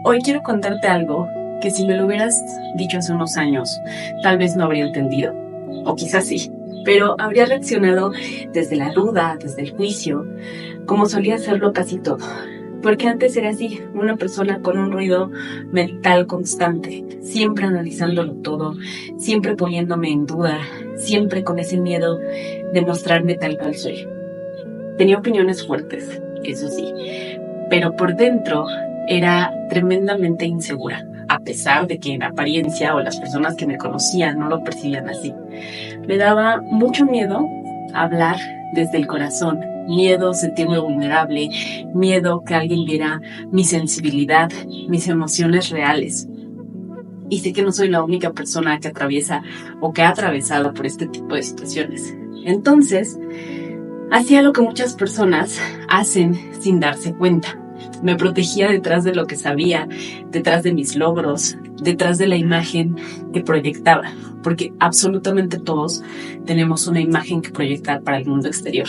Hoy quiero contarte algo que si me lo hubieras dicho hace unos años, tal vez no habría entendido, o quizás sí, pero habría reaccionado desde la duda, desde el juicio, como solía hacerlo casi todo. Porque antes era así, una persona con un ruido mental constante, siempre analizándolo todo, siempre poniéndome en duda, siempre con ese miedo de mostrarme tal cual soy. Tenía opiniones fuertes, eso sí, pero por dentro era tremendamente insegura, a pesar de que en apariencia o las personas que me conocían no lo percibían así. Me daba mucho miedo hablar desde el corazón, miedo a sentirme vulnerable, miedo que alguien viera mi sensibilidad, mis emociones reales. Y sé que no soy la única persona que atraviesa o que ha atravesado por este tipo de situaciones. Entonces, hacía lo que muchas personas hacen sin darse cuenta. Me protegía detrás de lo que sabía, detrás de mis logros, detrás de la imagen que proyectaba, porque absolutamente todos tenemos una imagen que proyectar para el mundo exterior.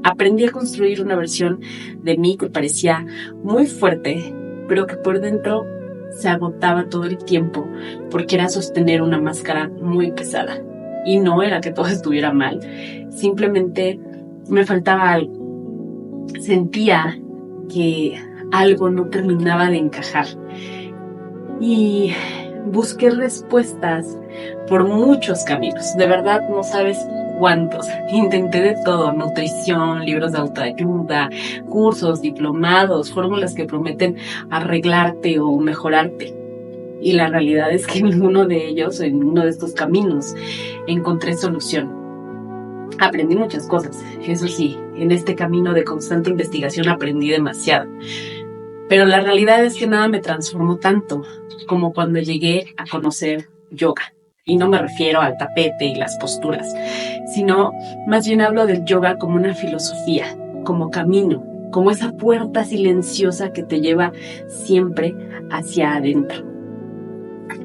Aprendí a construir una versión de mí que parecía muy fuerte, pero que por dentro se agotaba todo el tiempo, porque era sostener una máscara muy pesada. Y no era que todo estuviera mal, simplemente me faltaba algo. Sentía que algo no terminaba de encajar. Y busqué respuestas por muchos caminos. De verdad no sabes cuántos. Intenté de todo: nutrición, libros de autoayuda, cursos, diplomados, fórmulas que prometen arreglarte o mejorarte. Y la realidad es que en ninguno de ellos, en ninguno de estos caminos, encontré solución. Aprendí muchas cosas, eso sí, en este camino de constante investigación aprendí demasiado. Pero la realidad es que nada me transformó tanto como cuando llegué a conocer yoga. Y no me refiero al tapete y las posturas, sino más bien hablo del yoga como una filosofía, como camino, como esa puerta silenciosa que te lleva siempre hacia adentro.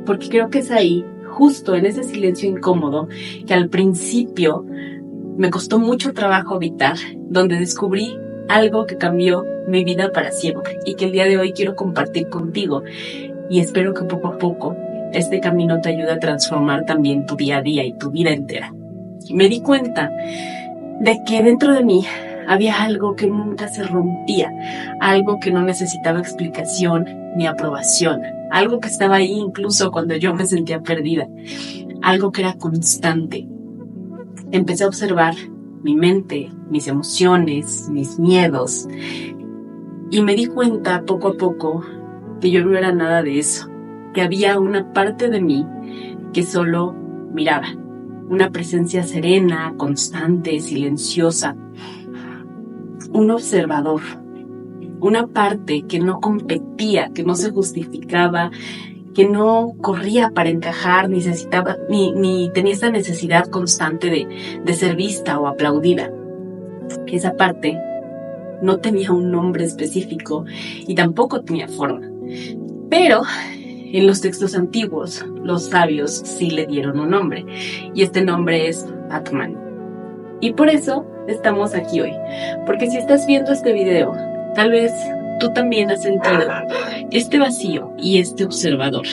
Porque creo que es ahí, justo en ese silencio incómodo, que al principio me costó mucho trabajo habitar, donde descubrí algo que cambió mi vida para siempre y que el día de hoy quiero compartir contigo. Y espero que poco a poco este camino te ayude a transformar también tu día a día y tu vida entera. Me di cuenta de que dentro de mí había algo que nunca se rompía, algo que no necesitaba explicación ni aprobación, algo que estaba ahí incluso cuando yo me sentía perdida, algo que era constante. Empecé a observar mi mente, mis emociones, mis miedos, y me di cuenta poco a poco que yo no era nada de eso, que había una parte de mí que solo miraba, una presencia serena, constante, silenciosa, un observador, una parte que no competía, que no se justificaba, que no corría para encajar, ni tenía esta necesidad constante de ser vista o aplaudida. Esa parte no tenía un nombre específico y tampoco tenía forma. Pero en los textos antiguos, los sabios sí le dieron un nombre, y este nombre es Atman. Y por eso estamos aquí hoy, porque si estás viendo este video, tal vez tú también has sentido este vacío y este observador.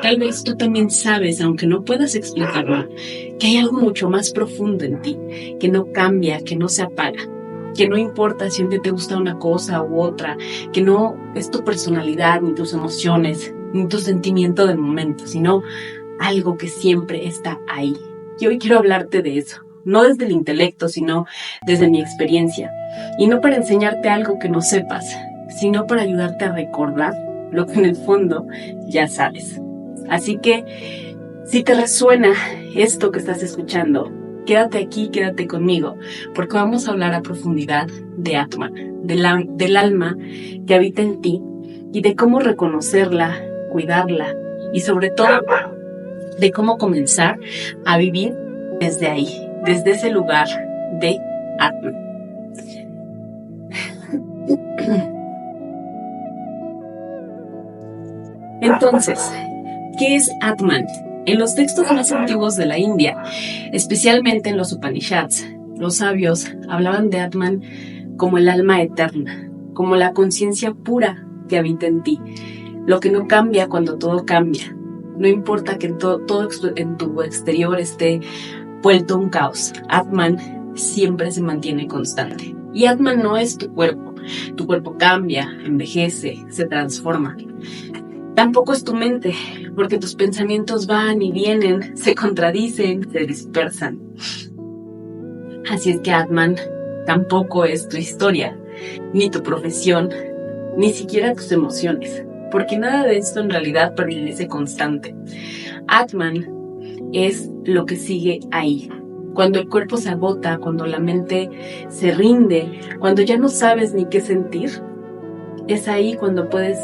Tal vez tú también sabes, aunque no puedas explicarlo, que hay algo mucho más profundo en ti, que no cambia, que no se apaga, que no importa si un día te gusta una cosa u otra, que no es tu personalidad, ni tus emociones, ni tu sentimiento del momento, sino algo que siempre está ahí. Y hoy quiero hablarte de eso, no desde el intelecto, sino desde mi experiencia. Y no para enseñarte algo que no sepas, sino para ayudarte a recordar lo que en el fondo ya sabes. Así que, si te resuena esto que estás escuchando, quédate aquí, quédate conmigo, porque vamos a hablar a profundidad de Atman, del alma que habita en ti y de cómo reconocerla, cuidarla y sobre todo de cómo comenzar a vivir desde ahí, desde ese lugar de Atman. Entonces, ¿qué es Atman? En los textos más antiguos de la India, especialmente en los Upanishads, los sabios hablaban de Atman como el alma eterna, como la conciencia pura que habita en ti, lo que no cambia cuando todo cambia. No importa que todo en tu exterior esté vuelto un caos. Atman siempre se mantiene constante. Y Atman no es tu cuerpo. Tu cuerpo cambia, envejece, se transforma. Tampoco es tu mente, porque tus pensamientos van y vienen, se contradicen, se dispersan. Así es que Atman tampoco es tu historia, ni tu profesión, ni siquiera tus emociones, porque nada de esto en realidad permanece constante. Atman es lo que sigue ahí. Cuando el cuerpo se agota, cuando la mente se rinde, cuando ya no sabes ni qué sentir, es ahí cuando puedes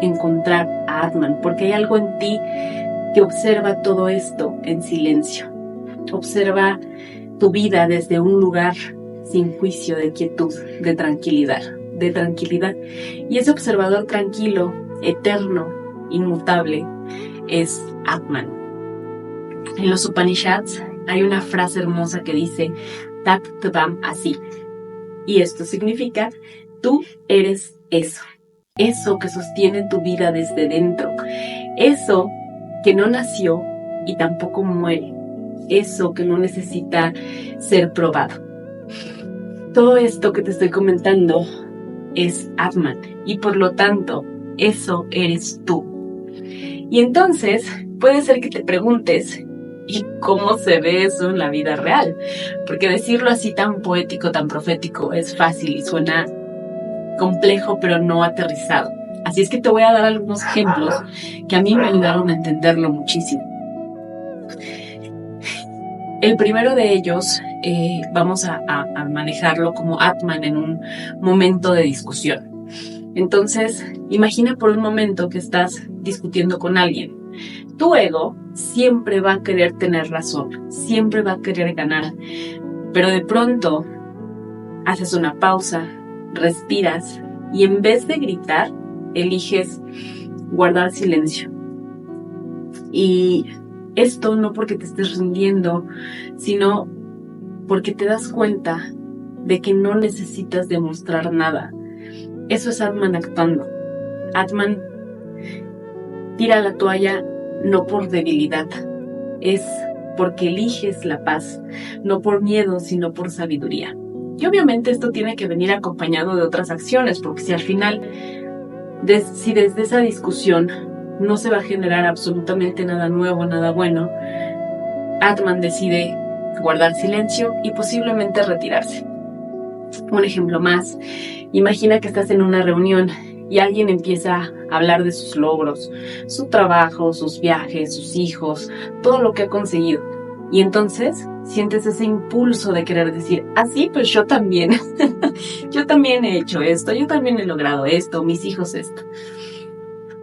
encontrar a Atman, porque hay algo en ti que observa todo esto en silencio. Observa tu vida desde un lugar sin juicio, de quietud, de tranquilidad. Y ese observador tranquilo, eterno, inmutable, es Atman. En los Upanishads hay una frase hermosa que dice Tat Tvam Asi. Y esto significa, tú eres eso. Eso que sostiene tu vida desde dentro. Eso que no nació y tampoco muere. Eso que no necesita ser probado. Todo esto que te estoy comentando es Atman. Y por lo tanto, eso eres tú. Y entonces, puede ser que te preguntes, ¿y cómo se ve eso en la vida real? Porque decirlo así tan poético, tan profético, es fácil y suena complejo, pero no aterrizado. Así es que te voy a dar algunos ejemplos que a mí me ayudaron a entenderlo muchísimo. El primero de ellos, vamos a manejarlo como Atman en un momento de discusión. Entonces, imagina por un momento que estás discutiendo con alguien. Tu ego siempre va a querer tener razón, siempre va a querer ganar, pero de pronto haces una pausa, respiras y en vez de gritar, eliges guardar silencio. Y esto no porque te estés rindiendo, sino porque te das cuenta de que no necesitas demostrar nada. Eso es Atman actuando. Atman tira la toalla no por debilidad, es porque eliges la paz, no por miedo, sino por sabiduría. Y obviamente esto tiene que venir acompañado de otras acciones, porque si al final, si desde esa discusión no se va a generar absolutamente nada nuevo, nada bueno, Atman decide guardar silencio y posiblemente retirarse. Un ejemplo más, imagina que estás en una reunión y alguien empieza a hablar de sus logros, su trabajo, sus viajes, sus hijos, todo lo que ha conseguido. Y entonces sientes ese impulso de querer decir, sí, pues yo también. Yo también he hecho esto, yo también he logrado esto, mis hijos esto.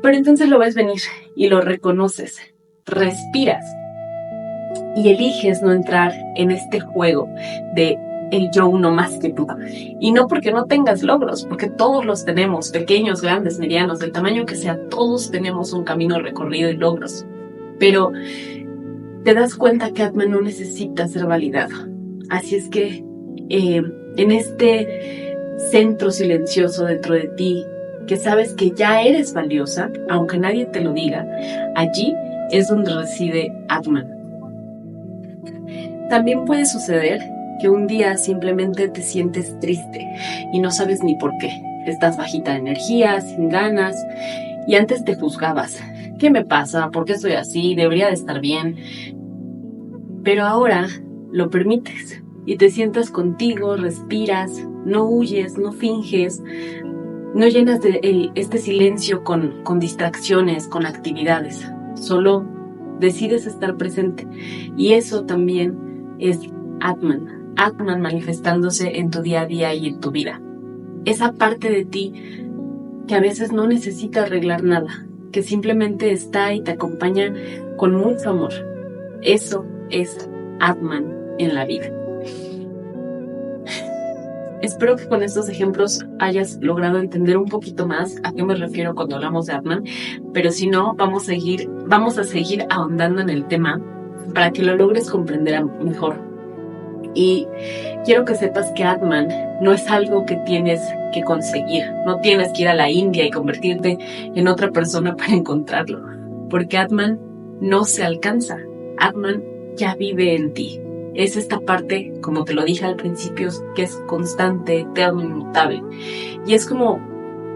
Pero entonces lo ves venir y lo reconoces, respiras y eliges no entrar en este juego de el yo uno más que tú. Y no porque no tengas logros, porque todos los tenemos, pequeños, grandes, medianos, del tamaño que sea, todos tenemos un camino recorrido y logros. Pero te das cuenta que Atman no necesita ser validado. Así es que en este centro silencioso dentro de ti, que sabes que ya eres valiosa, aunque nadie te lo diga, allí es donde reside Atman. También puede suceder que un día simplemente te sientes triste y no sabes ni por qué. Estás bajita de energía, sin ganas, y antes te juzgabas. ¿Qué me pasa? ¿Por qué estoy así? Debería de estar bien. Pero ahora lo permites y te sientas contigo, respiras, no huyes, no finges, no llenas este silencio con distracciones, con actividades. Solo decides estar presente. Y eso también es Atman. Atman manifestándose en tu día a día y en tu vida. Esa parte de ti que a veces no necesita arreglar nada, que simplemente está y te acompaña con mucho amor. Eso es Atman en la vida. Espero que con estos ejemplos hayas logrado entender un poquito más a qué me refiero cuando hablamos de Atman, pero si no, vamos a seguir ahondando en el tema para que lo logres comprender mejor. Y quiero que sepas que Atman no es algo que tienes que conseguir. No tienes que ir a la India y convertirte en otra persona para encontrarlo. Porque Atman no se alcanza. Atman ya vive en ti. Es esta parte, como te lo dije al principio, que es constante, eterno, inmutable. Y es como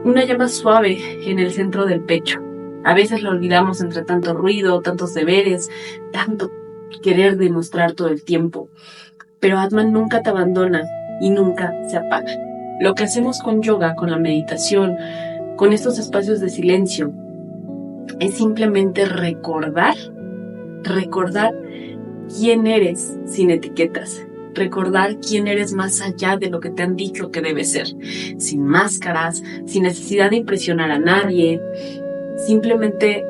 una llama suave en el centro del pecho. A veces lo olvidamos entre tanto ruido, tantos deberes, tanto querer demostrar todo el tiempo. Pero Atman nunca te abandona y nunca se apaga. Lo que hacemos con yoga, con la meditación, con estos espacios de silencio, es simplemente recordar quién eres sin etiquetas, recordar quién eres más allá de lo que te han dicho que debes ser, sin máscaras, sin necesidad de impresionar a nadie, simplemente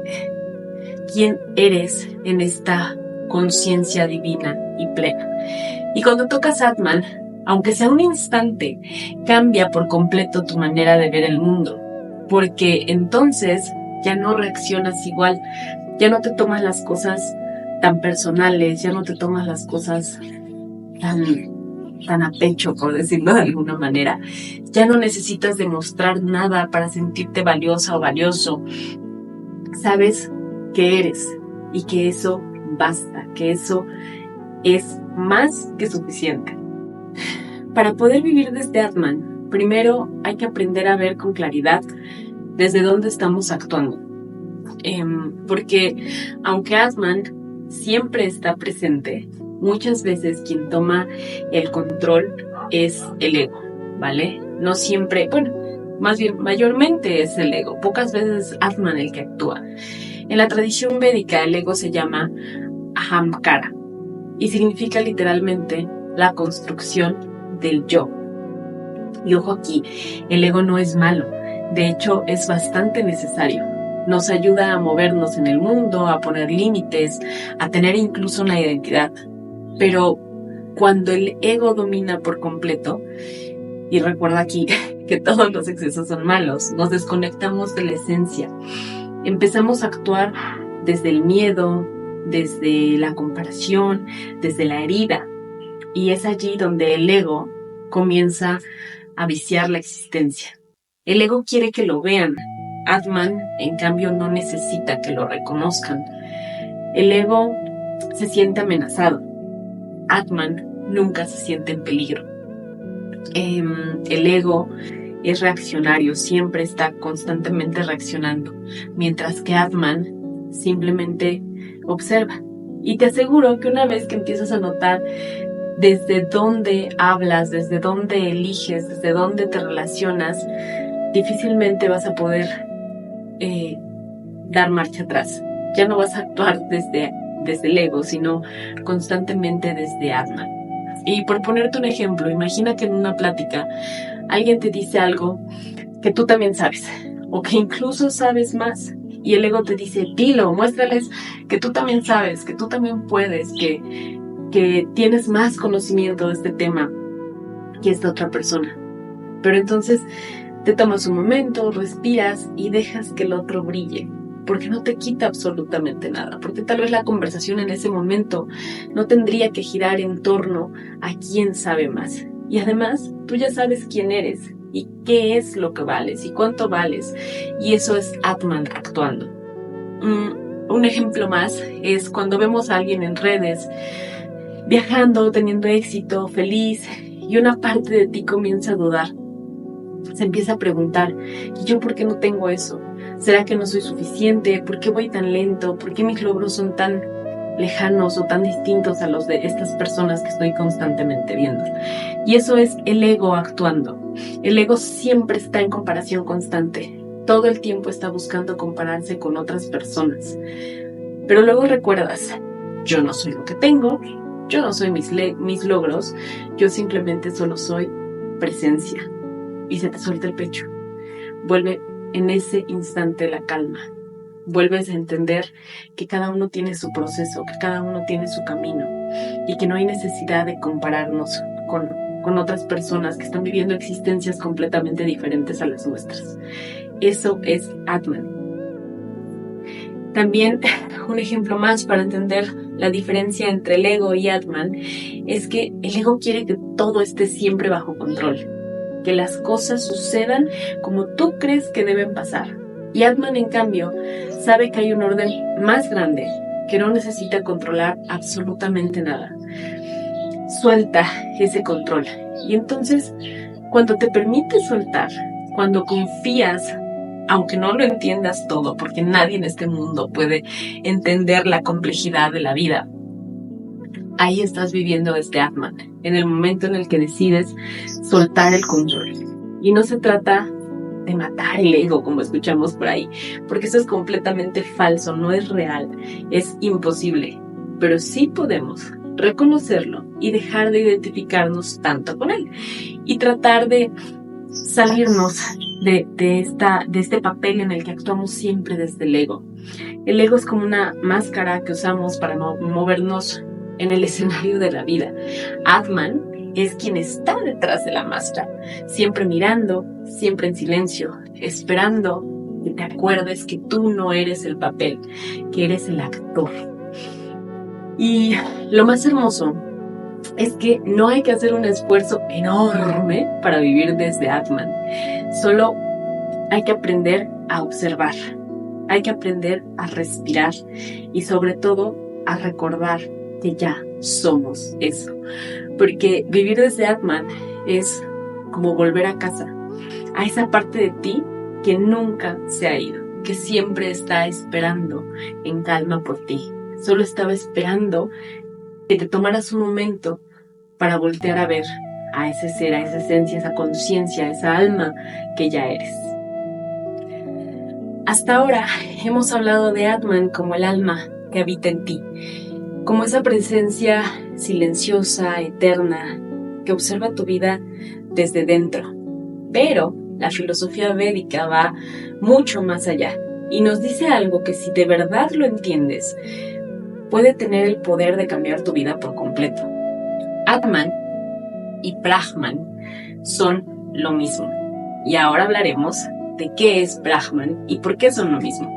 quién eres en esta conciencia divina y plena. Y cuando tocas Atman, aunque sea un instante, cambia por completo tu manera de ver el mundo, porque entonces ya no reaccionas igual, ya no te tomas las cosas tan personales, ya no te tomas las cosas tan a pecho, por decirlo de alguna manera. Ya no necesitas demostrar nada para sentirte valiosa o valioso. Sabes que eres y que eso basta, que eso es más que suficiente. Para poder vivir desde Atman, primero hay que aprender a ver con claridad desde dónde estamos actuando. Porque aunque Atman siempre está presente, muchas veces quien toma el control es el ego, ¿vale? No siempre, bueno, más bien mayormente es el ego, pocas veces es Atman el que actúa. En la tradición védica el ego se llama Ahamkara y significa literalmente la construcción del yo. Y ojo aquí, el ego no es malo, de hecho es bastante necesario. Nos ayuda a movernos en el mundo, a poner límites, a tener incluso una identidad. Pero cuando el ego domina por completo, y recuerda aquí que todos los excesos son malos, nos desconectamos de la esencia. Empezamos a actuar desde el miedo, desde la comparación, desde la herida. Y es allí donde el ego comienza a viciar la existencia. El ego quiere que lo vean. Atman, en cambio, no necesita que lo reconozcan. El ego se siente amenazado. Atman nunca se siente en peligro. El ego es reaccionario, siempre está constantemente reaccionando, mientras que Atman simplemente observa. Y te aseguro que una vez que empiezas a notar desde dónde hablas, desde dónde eliges, desde dónde te relacionas, difícilmente vas a poder dar marcha atrás. Ya no vas a actuar desde el ego, sino constantemente desde Atman. Y por ponerte un ejemplo, imagina que en una plática alguien te dice algo que tú también sabes, o que incluso sabes más, y el ego te dice, dilo, muéstrales que tú también sabes, que tú también puedes, que tienes más conocimiento de este tema que esta otra persona. Pero entonces te tomas un momento, respiras y dejas que el otro brille, porque no te quita absolutamente nada, porque tal vez la conversación en ese momento no tendría que girar en torno a quién sabe más. Y además, tú ya sabes quién eres y qué es lo que vales y cuánto vales. Y eso es Atman actuando. Un ejemplo más es cuando vemos a alguien en redes viajando, teniendo éxito, feliz, y una parte de ti comienza a dudar. Se empieza a preguntar, ¿y yo por qué no tengo eso? ¿Será que no soy suficiente? ¿Por qué voy tan lento? ¿Por qué mis logros son tan lejanos o tan distintos a los de estas personas que estoy constantemente viendo? Y eso es el ego actuando. El ego siempre está en comparación constante. Todo el tiempo está buscando compararse con otras personas. Pero luego recuerdas, yo no soy lo que tengo, yo no soy mis logros, yo simplemente solo soy presencia. Y se te suelta el pecho. Vuelve en ese instante la calma. Vuelves a entender que cada uno tiene su proceso, que cada uno tiene su camino y que no hay necesidad de compararnos con otras personas que están viviendo existencias completamente diferentes a las nuestras. Eso es Atman. También un ejemplo más para entender la diferencia entre el ego y Atman es que el ego quiere que todo esté siempre bajo control, que las cosas sucedan como tú crees que deben pasar. Y Atman, en cambio, sabe que hay un orden más grande, que no necesita controlar absolutamente nada. Suelta ese control. Y entonces, cuando te permites soltar, cuando confías, aunque no lo entiendas todo, porque nadie en este mundo puede entender la complejidad de la vida, ahí estás viviendo desde Atman, en el momento en el que decides soltar el control. Y no se trata de matar el ego, como escuchamos por ahí, porque eso es completamente falso, no es real, es imposible. Pero sí podemos reconocerlo y dejar de identificarnos tanto con él y tratar de salirnos de este papel en el que actuamos siempre desde el ego. El ego es como una máscara que usamos para movernos en el escenario de la vida. Atman es quien está detrás de la máscara, siempre mirando, siempre en silencio, esperando que te acuerdes que tú no eres el papel, que eres el actor. Y lo más hermoso es que no hay que hacer un esfuerzo enorme para vivir desde Atman. Solo hay que aprender a observar, hay que aprender a respirar y sobre todo a recordar que ya somos eso. Porque vivir desde Atman es como volver a casa, a esa parte de ti que nunca se ha ido, que siempre está esperando en calma por ti. Solo estaba esperando que te tomaras un momento para voltear a ver a ese ser, a esa esencia, esa conciencia, esa alma que ya eres. Hasta ahora hemos hablado de Atman como el alma que habita en ti, como esa presencia silenciosa, eterna, que observa tu vida desde dentro. Pero la filosofía védica va mucho más allá y nos dice algo que si de verdad lo entiendes, puede tener el poder de cambiar tu vida por completo. Atman y Brahman son lo mismo. Y ahora hablaremos de qué es Brahman y por qué son lo mismo.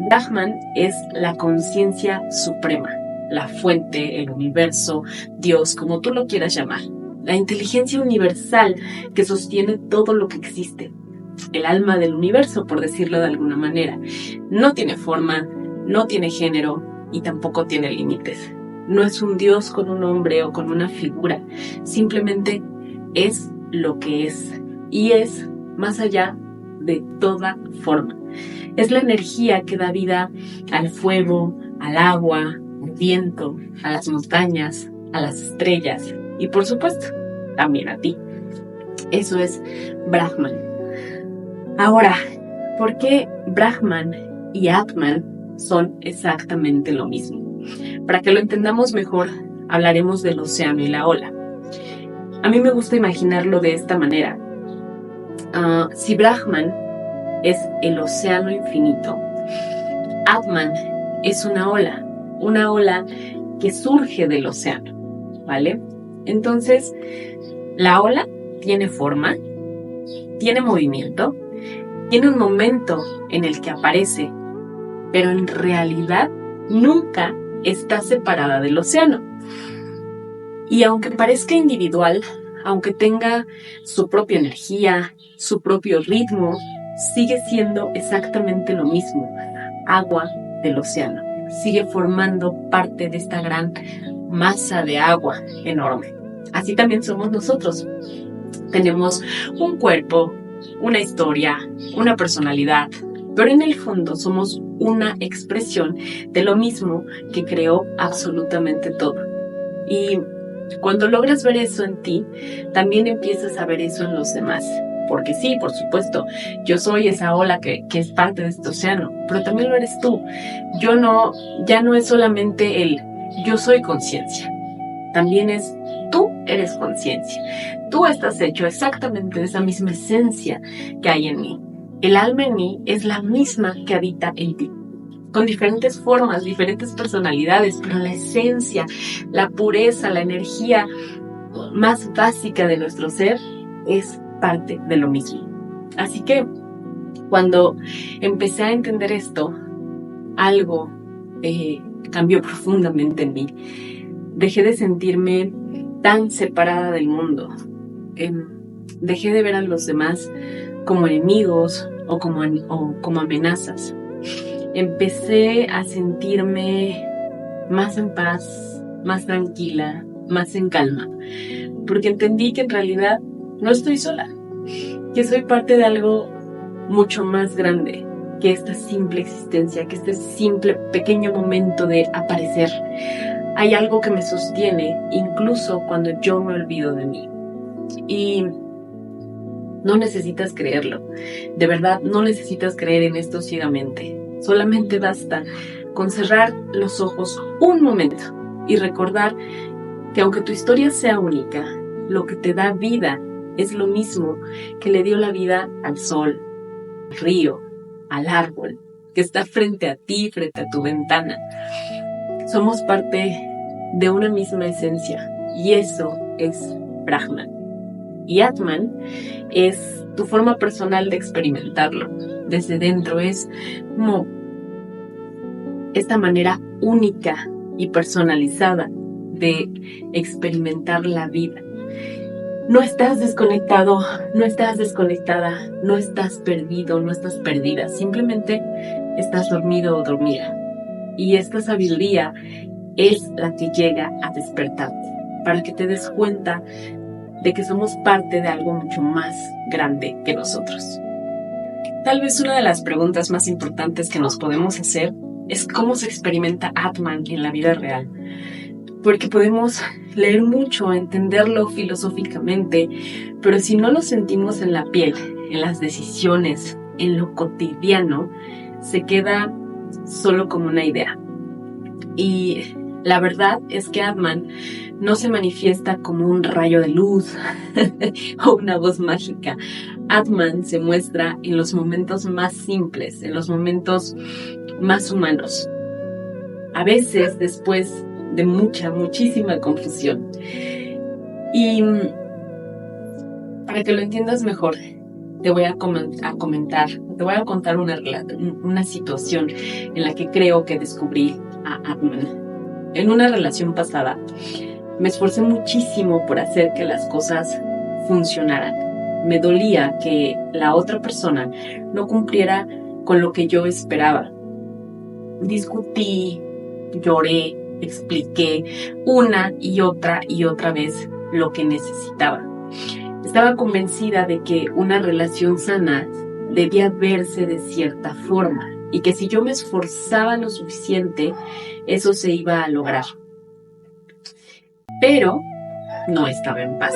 Brahman es la conciencia suprema, la fuente, el universo, Dios, como tú lo quieras llamar. La inteligencia universal que sostiene todo lo que existe. El alma del universo, por decirlo de alguna manera. No tiene forma, no tiene género y tampoco tiene límites. No es un Dios con un nombre o con una figura. Simplemente es lo que es. Y es más allá de toda forma. Es la energía que da vida al fuego, al agua, al viento, a las montañas, a las estrellas y por supuesto también a ti. Eso es Brahman. Ahora, ¿por qué Brahman y Atman son exactamente lo mismo? Para que lo entendamos mejor, hablaremos del océano y la ola. A mí me gusta imaginarlo de esta manera. Si Brahman es el océano infinito, Atman es una ola que surge del océano, ¿vale? Entonces, la ola tiene forma, tiene movimiento, tiene un momento en el que aparece, pero en realidad nunca está separada del océano. Y aunque parezca individual, aunque tenga su propia energía, su propio ritmo, sigue siendo exactamente lo mismo, agua del océano. Sigue formando parte de esta gran masa de agua enorme. Así también somos nosotros. Tenemos un cuerpo, una historia, una personalidad, pero en el fondo somos una expresión de lo mismo que creó absolutamente todo. Y cuando logras ver eso en ti, también empiezas a ver eso en los demás. Porque sí, por supuesto, yo soy esa ola que es parte de este océano, pero también lo eres tú. Ya no es solamente el yo soy conciencia, también es tú eres conciencia. Tú estás hecho exactamente de esa misma esencia que hay en mí. El alma en mí es la misma que habita en ti, con diferentes formas, diferentes personalidades, pero la esencia, la pureza, la energía más básica de nuestro ser es parte de lo mismo. Así que cuando empecé a entender esto, algo cambió profundamente en mí. Dejé de sentirme tan separada del mundo. Dejé de ver a los demás como enemigos o como amenazas. Empecé a sentirme más en paz, más tranquila, más en calma, porque entendí que en realidad no estoy sola, que soy parte de algo mucho más grande que esta simple existencia, que este simple pequeño momento de aparecer. Hay algo que me sostiene, incluso cuando yo me olvido de mí. Y no necesitas creerlo. De verdad, no necesitas creer en esto ciegamente. Solamente basta con cerrar los ojos un momento y recordar que aunque tu historia sea única, lo que te da vida es lo mismo que le dio la vida al sol, al río, al árbol, que está frente a ti, frente a tu ventana. Somos parte de una misma esencia y eso es Brahman. Y Atman es tu forma personal de experimentarlo desde dentro. Es como esta manera única y personalizada de experimentar la vida. No estás desconectado, no estás desconectada, no estás perdido, no estás perdida. Simplemente estás dormido o dormida. Y esta sabiduría es la que llega a despertarte para que te des cuenta de que somos parte de algo mucho más grande que nosotros. Tal vez una de las preguntas más importantes que nos podemos hacer es cómo se experimenta Atman en la vida real. Porque podemos leer mucho, entenderlo filosóficamente, pero si no lo sentimos en la piel, en las decisiones, en lo cotidiano, se queda solo como una idea. Y la verdad es que Atman no se manifiesta como un rayo de luz o una voz mágica. Atman se muestra en los momentos más simples, en los momentos más humanos. A veces después de muchísima confusión. Y para que lo entiendas mejor, te voy a contar una situación en la que creo que descubrí a Atman. En una relación pasada, me esforcé muchísimo por hacer que las cosas funcionaran. Me dolía que la otra persona no cumpliera con lo que yo esperaba. Discutí, lloré, expliqué una y otra vez lo que necesitaba. Estaba convencida de que una relación sana debía verse de cierta forma y que si yo me esforzaba lo suficiente, eso se iba a lograr. Pero no estaba en paz.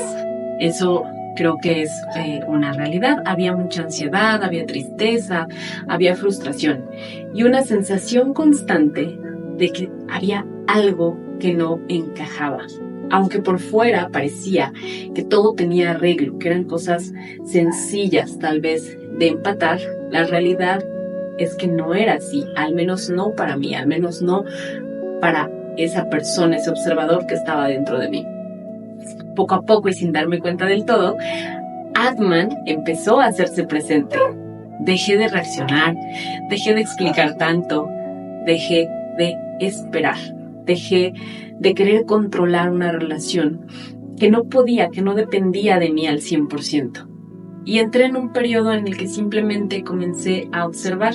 Eso creo que es una realidad. Había mucha ansiedad, había tristeza, había frustración y una sensación constante de que había algo que no encajaba. Aunque por fuera parecía que todo tenía arreglo, que eran cosas sencillas tal vez de empatar, la realidad es que no era así, al menos no para mí, al menos no para esa persona, ese observador que estaba dentro de mí. Poco a poco y sin darme cuenta del todo, Atman empezó a hacerse presente. Dejé de reaccionar, dejé de explicar tanto, dejé de esperar, dejé de querer controlar una relación que no podía, que no dependía de mí al 100%. Y entré en un periodo en el que simplemente comencé a observar.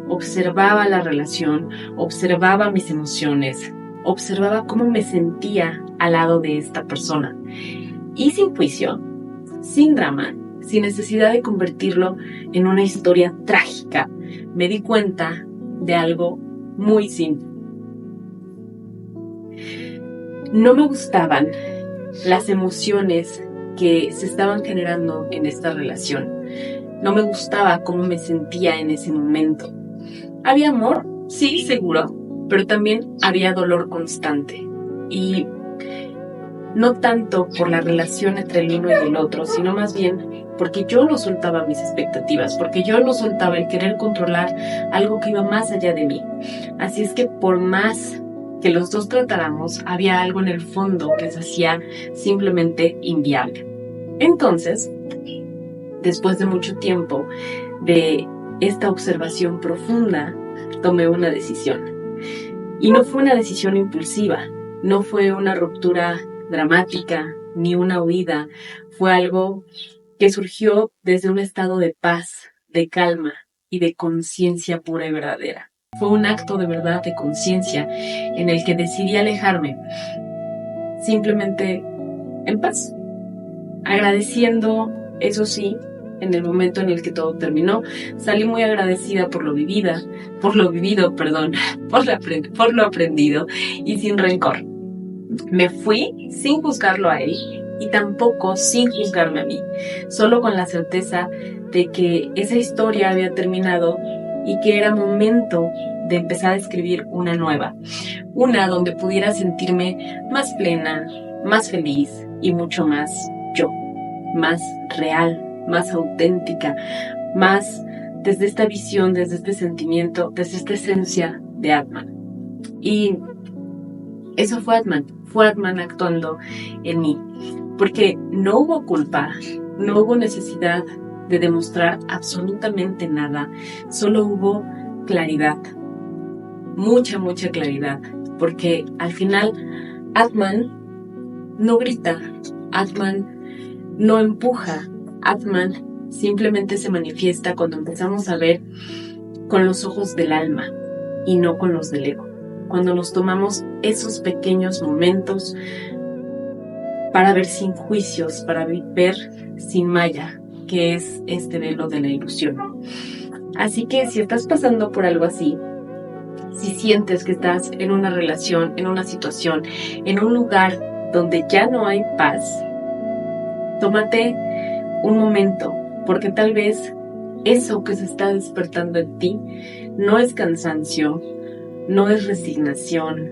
Observaba la relación, observaba mis emociones, observaba cómo me sentía al lado de esta persona. Y sin juicio, sin drama, sin necesidad de convertirlo en una historia trágica, me di cuenta de algo muy simple. No me gustaban las emociones que se estaban generando en esta relación. No me gustaba cómo me sentía en ese momento. ¿Había amor? Sí, seguro, pero también había dolor constante. Y no tanto por la relación entre el uno y el otro, sino más bien porque yo no soltaba mis expectativas, porque yo no soltaba el querer controlar algo que iba más allá de mí. Así es que por más que los dos tratáramos, había algo en el fondo que se hacía simplemente inviable. Entonces, después de mucho tiempo de esta observación profunda, tomé una decisión. Y no fue una decisión impulsiva, no fue una ruptura dramática, ni una huida. Fue algo que surgió desde un estado de paz, de calma y de conciencia pura y verdadera. Fue un acto de verdad, de conciencia, en el que decidí alejarme, simplemente en paz, agradeciendo, eso sí, en el momento en el que todo terminó. Salí muy agradecida por lo vivido, por lo aprendido y sin rencor. Me fui sin juzgarlo a él y tampoco sin juzgarme a mí, solo con la certeza de que esa historia había terminado y que era momento de empezar a escribir una nueva, una donde pudiera sentirme más plena, más feliz y mucho más yo, más real, más auténtica, más desde esta visión, desde este sentimiento, desde esta esencia de Atman. Y eso fue Atman actuando en mí, porque no hubo culpa, no hubo necesidad de demostrar absolutamente nada, solo hubo claridad, mucha claridad, porque al final Atman no grita, Atman no empuja, Atman simplemente se manifiesta cuando empezamos a ver con los ojos del alma y no con los del ego. Cuando nos tomamos esos pequeños momentos para ver sin juicios, para ver sin malla, que es este velo de la ilusión. Así que si estás pasando por algo así, si sientes que estás en una relación, en una situación, en un lugar donde ya no hay paz, tómate un momento, porque tal vez eso que se está despertando en ti no es cansancio, no es resignación,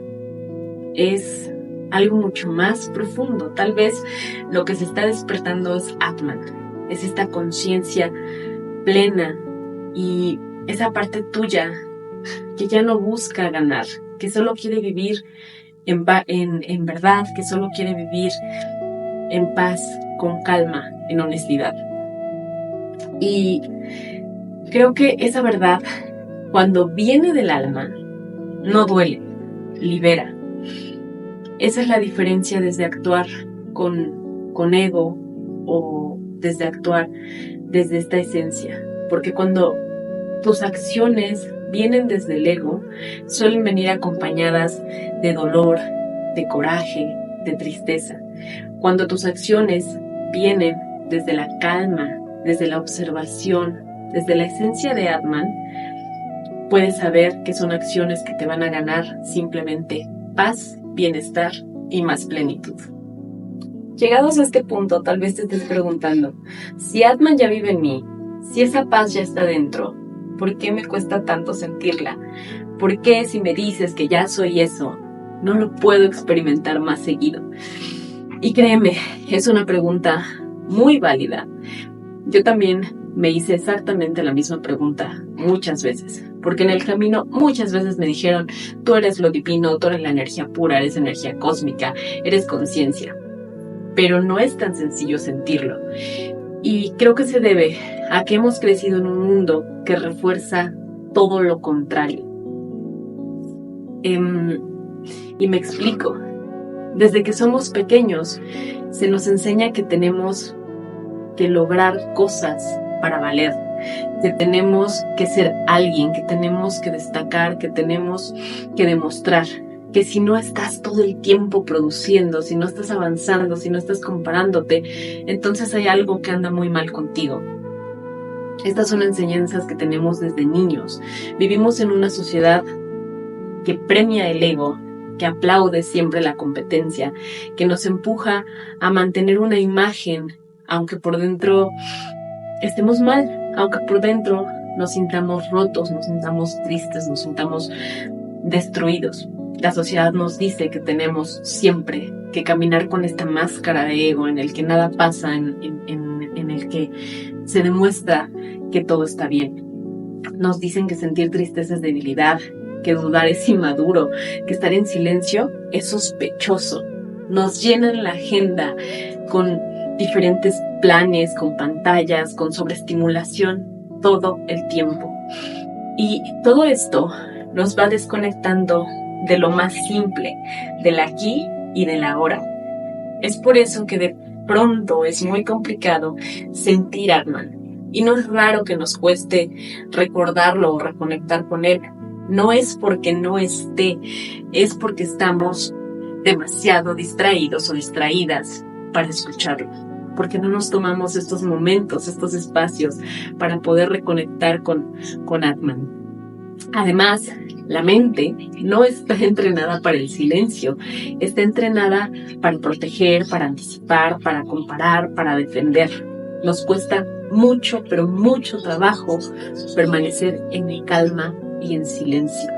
es algo mucho más profundo. Tal vez lo que se está despertando es Atman, es esta conciencia plena y esa parte tuya que ya no busca ganar, que solo quiere vivir en verdad, que solo quiere vivir en paz, con calma, en honestidad. Y creo que esa verdad, cuando viene del alma, no duele, libera. Esa es la diferencia desde actuar con ego o desde actuar desde esta esencia. Porque cuando tus acciones vienen desde el ego, suelen venir acompañadas de dolor, de coraje, de tristeza. Cuando tus acciones vienen desde la calma, desde la observación, desde la esencia de Atman, puedes saber que son acciones que te van a ganar simplemente paz, bienestar y más plenitud. Llegados a este punto, tal vez te estés preguntando, si Atman ya vive en mí, si esa paz ya está dentro, ¿por qué me cuesta tanto sentirla? ¿Por qué si me dices que ya soy eso, no lo puedo experimentar más seguido? Y créeme, es una pregunta muy válida. Yo también me hice exactamente la misma pregunta muchas veces, porque en el camino muchas veces me dijeron, tú eres lo divino, tú eres la energía pura, eres energía cósmica, eres conciencia. Pero no es tan sencillo sentirlo. Y creo que se debe a que hemos crecido en un mundo que refuerza todo lo contrario. Y me explico. Desde que somos pequeños, se nos enseña que tenemos que lograr cosas para valer, que tenemos que ser alguien, que tenemos que destacar, que tenemos que demostrar, que si no estás todo el tiempo produciendo, si no estás avanzando, si no estás comparándote, entonces hay algo que anda muy mal contigo. Estas son enseñanzas que tenemos desde niños. Vivimos en una sociedad que premia el ego, que aplaude siempre la competencia, que nos empuja a mantener una imagen, aunque por dentro estemos mal, aunque por dentro nos sintamos rotos, nos sintamos tristes, nos sintamos destruidos. La sociedad nos dice que tenemos siempre que caminar con esta máscara de ego en el que nada pasa, en el que se demuestra que todo está bien. Nos dicen que sentir tristeza es debilidad, que dudar es inmaduro, que estar en silencio es sospechoso. Nos llenan la agenda con diferentes planes, con pantallas, con sobreestimulación todo el tiempo. Y todo esto nos va desconectando de lo más simple, del aquí y del ahora. Es por eso que de pronto es muy complicado sentir a Atman. Y no es raro que nos cueste recordarlo o reconectar con él. No es porque no esté, es porque estamos demasiado distraídos o distraídas para escucharlo. Porque no nos tomamos estos momentos, estos espacios para poder reconectar con Atman. Además, la mente no está entrenada para el silencio, está entrenada para proteger, para anticipar, para comparar, para defender. Nos cuesta mucho, pero mucho trabajo permanecer en calma y en silencio.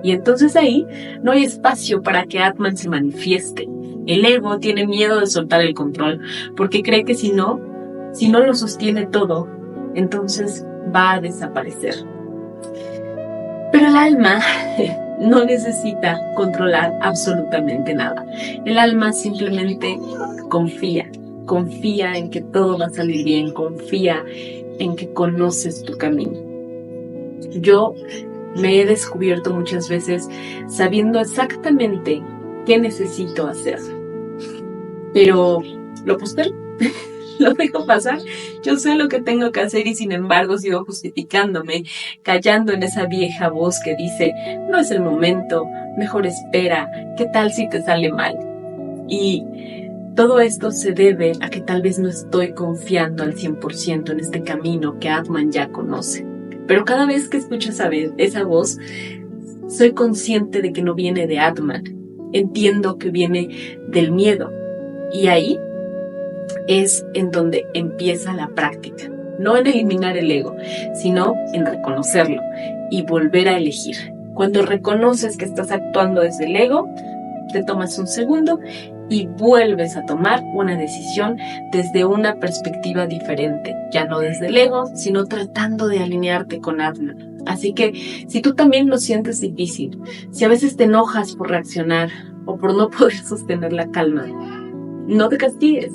Y entonces ahí no hay espacio para que Atman se manifieste. El ego tiene miedo de soltar el control porque cree que si no lo sostiene todo, entonces va a desaparecer. Pero el alma no necesita controlar absolutamente nada. El alma simplemente confía en que todo va a salir bien, confía en que conoces tu camino. Yo me he descubierto muchas veces sabiendo exactamente qué necesito hacer. Pero lo postergo, lo dejo pasar. Yo sé lo que tengo que hacer y sin embargo sigo justificándome, callando en esa vieja voz que dice, no es el momento, mejor espera, ¿qué tal si te sale mal? Y todo esto se debe a que tal vez no estoy confiando al 100% en este camino que Atman ya conoce. Pero cada vez que escucho esa voz, soy consciente de que no viene de Atman. Entiendo que viene del miedo. Y ahí es en donde empieza la práctica. No en eliminar el ego, sino en reconocerlo y volver a elegir. Cuando reconoces que estás actuando desde el ego, te tomas un segundo y vuelves a tomar una decisión desde una perspectiva diferente, ya no desde el ego, sino tratando de alinearte con Atman. Así que si tú también lo sientes difícil, si a veces te enojas por reaccionar o por no poder sostener la calma, no te castigues.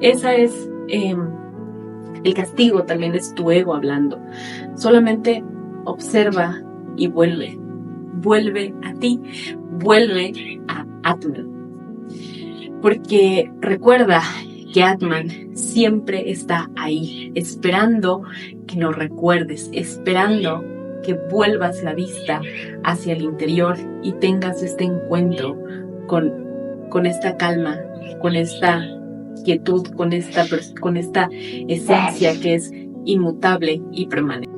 Esa es el castigo, también es tu ego hablando. Solamente observa y vuelve. Vuelve a ti, vuelve a Atman. Porque recuerda que Atman siempre está ahí, esperando que lo recuerdes, esperando que vuelvas la vista hacia el interior y tengas este encuentro con esta calma, con esta quietud, con esta esencia que es inmutable y permanente.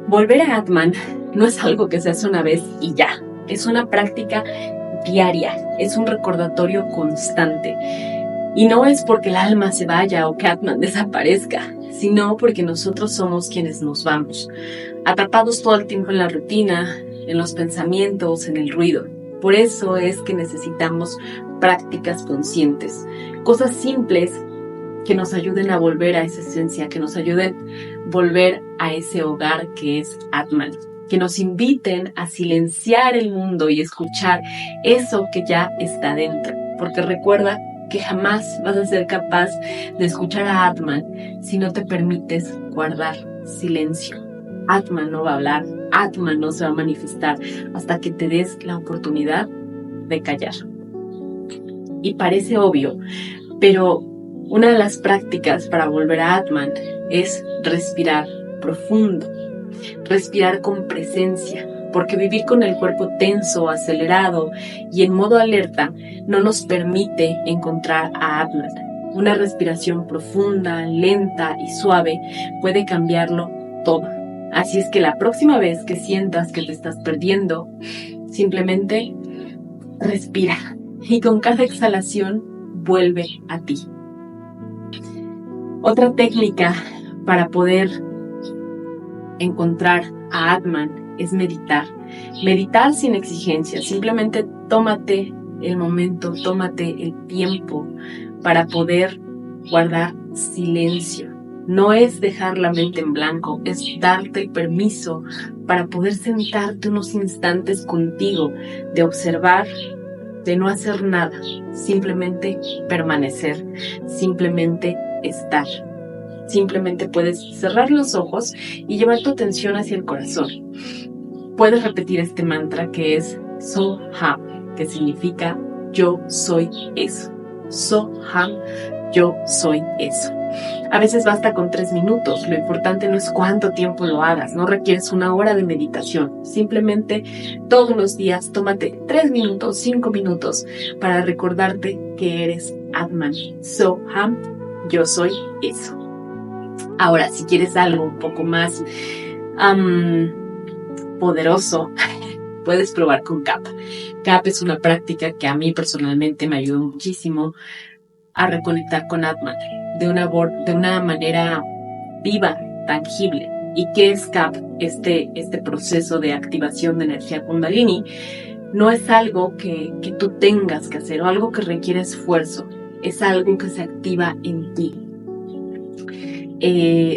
Volver a Atman no es algo que se hace una vez y ya, es una práctica diaria, es un recordatorio constante. Y no es porque el alma se vaya o que Atman desaparezca, sino porque nosotros somos quienes nos vamos, atrapados todo el tiempo en la rutina, en los pensamientos, en el ruido. Por eso es que necesitamos prácticas conscientes, cosas simples que nos ayuden a volver a esa esencia, que nos ayuden a volver a ese hogar que es Atman, que nos inviten a silenciar el mundo y escuchar eso que ya está dentro. Porque recuerda que jamás vas a ser capaz de escuchar a Atman si no te permites guardar silencio. Atman no va a hablar, Atman no se va a manifestar hasta que te des la oportunidad de callar. Y parece obvio, pero una de las prácticas para volver a Atman es respirar profundo, respirar con presencia, porque vivir con el cuerpo tenso, acelerado y en modo alerta no nos permite encontrar a Atman. Una respiración profunda, lenta y suave puede cambiarlo todo. Así es que la próxima vez que sientas que te estás perdiendo, simplemente respira y con cada exhalación vuelve a ti. Otra técnica para poder encontrar a Atman es meditar. Meditar sin exigencia, simplemente tómate el momento, tómate el tiempo para poder guardar silencio. No es dejar la mente en blanco, es darte el permiso para poder sentarte unos instantes contigo, de observar, de no hacer nada, simplemente permanecer, simplemente estar. Simplemente puedes cerrar los ojos y llevar tu atención hacia el corazón. puedes repetir este mantra que es Soham, que significa yo soy eso. Soham, yo soy eso. A veces basta con 3 minutos, lo importante no es cuánto tiempo lo hagas, no requieres 1 hora de meditación, simplemente todos los días tómate 3 minutos, 5 minutos para recordarte que eres Atman. Soham, yo soy eso. Ahora, si quieres algo un poco más poderoso, puedes probar con CAP. CAP es una práctica que a mí personalmente me ayudó muchísimo a reconectar con Atman de una manera viva, tangible. ¿Y qué es CAP? Este proceso de activación de energía Kundalini no es algo que tú tengas que hacer o algo que requiere esfuerzo, es algo que se activa en ti.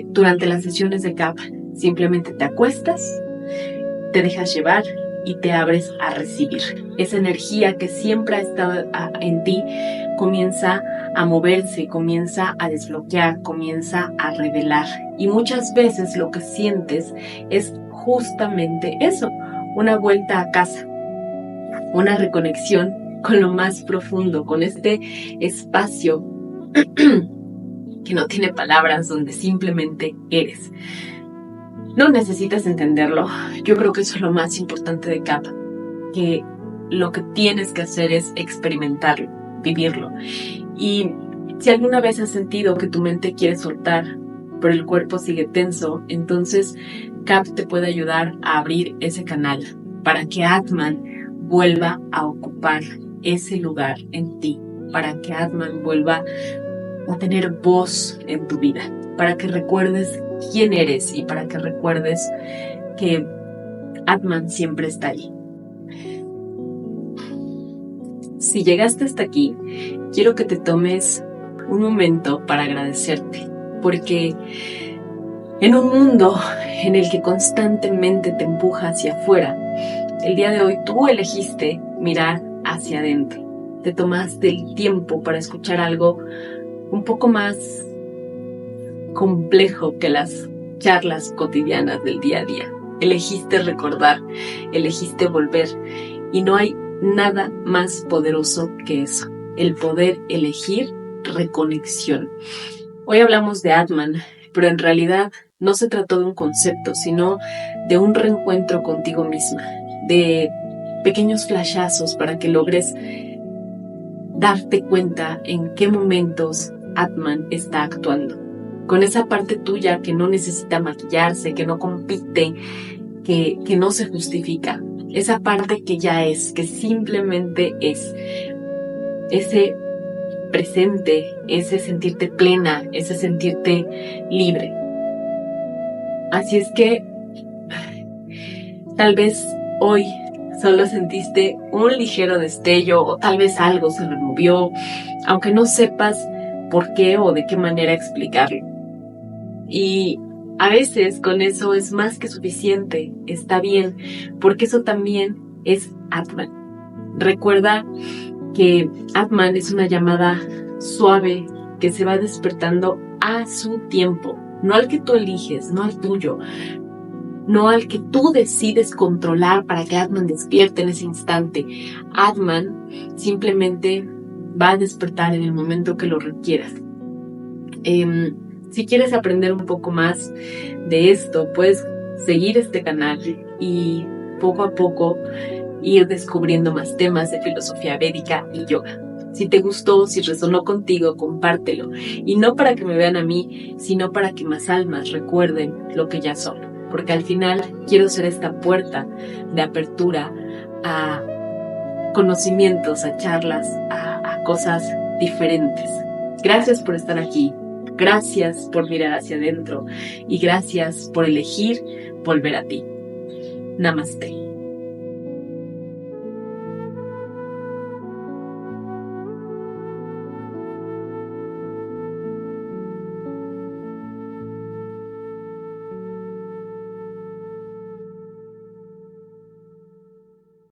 Durante las sesiones de CAP simplemente te acuestas, te dejas llevar y te abres a recibir. Esa energía que siempre ha estado en ti comienza a moverse, comienza a desbloquear, comienza a revelar. Y muchas veces lo que sientes es justamente eso, una vuelta a casa, una reconexión con lo más profundo, con este espacio que no tiene palabras, donde simplemente eres. No necesitas entenderlo. Yo creo que eso es lo más importante de CAP, que lo que tienes que hacer es experimentarlo, vivirlo. Y si alguna vez has sentido que tu mente quiere soltar, pero el cuerpo sigue tenso, entonces CAP te puede ayudar a abrir ese canal para que Atman vuelva a ocupar ese lugar en ti, para que Atman vuelva a tener voz en tu vida, para que recuerdes quién eres y para que recuerdes que Atman siempre está ahí. Si llegaste hasta aquí, quiero que te tomes un momento para agradecerte, porque en un mundo en el que constantemente te empuja hacia afuera, el día de hoy tú elegiste mirar hacia adentro. Te tomaste el tiempo para escuchar algo un poco más complejo que las charlas cotidianas del día a día. Elegiste recordar, elegiste volver, y no hay nada más poderoso que eso, el poder elegir reconexión. Hoy hablamos de Atman, pero en realidad no se trató de un concepto, sino de un reencuentro contigo misma, de pequeños flashazos para que logres darte cuenta en qué momentos Atman está actuando. Con esa parte tuya que no necesita maquillarse, que no compite, que no se justifica. Esa parte que ya es, que simplemente es. Ese presente, ese sentirte plena, ese sentirte libre. Así es que tal vez hoy solo sentiste un ligero destello o tal vez algo se removió, aunque no sepas por qué o de qué manera explicarlo. Y a veces con eso es más que suficiente, está bien, porque eso también es Atman. Recuerda que Atman es una llamada suave que se va despertando a su tiempo, no al que tú eliges, no al tuyo, no al que tú decides controlar para que Atman despierte en ese instante. Atman simplemente va a despertar en el momento que lo requieras. Si quieres aprender un poco más de esto, puedes seguir este canal y poco a poco ir descubriendo más temas de filosofía védica y yoga. Si te gustó, si resonó contigo, compártelo. Y no para que me vean a mí, sino para que más almas recuerden lo que ya son. Porque al final quiero ser esta puerta de apertura a conocimientos, a charlas, a cosas diferentes. Gracias por estar aquí. Gracias por mirar hacia adentro y gracias por elegir volver a ti. Namaste.